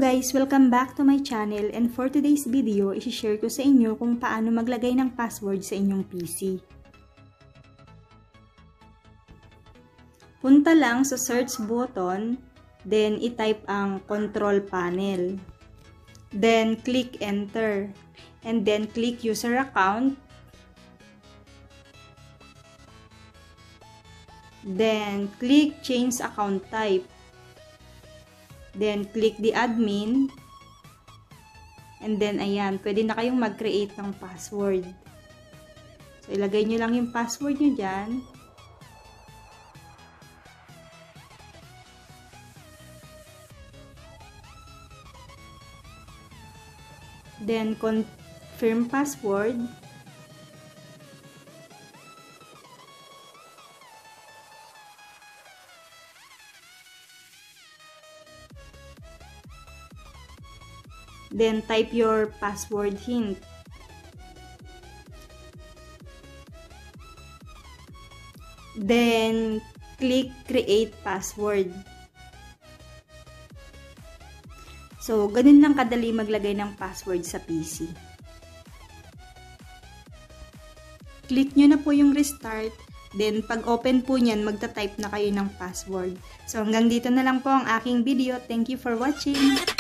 guys! Welcome back to my channel, and for today's video, i-share ko sa inyo kung paano maglagay ng password sa inyong PC. Punta lang sa search button, then i-type ang control panel. Then click enter, and then click user account. Then click change account type. Then, click the admin. And then, ayan, pwede na kayong mag-create ng password. So, ilagay nyo lang yung password nyo dyan. Then, confirm password. Then, type your password hint. Then, click create password. So, ganun lang kadali maglagay ng password sa PC. Click nyo na po yung restart. Then, pag open po nyan, magta-type na kayo ng password. So, hanggang dito na lang po ang aking video. Thank you for watching!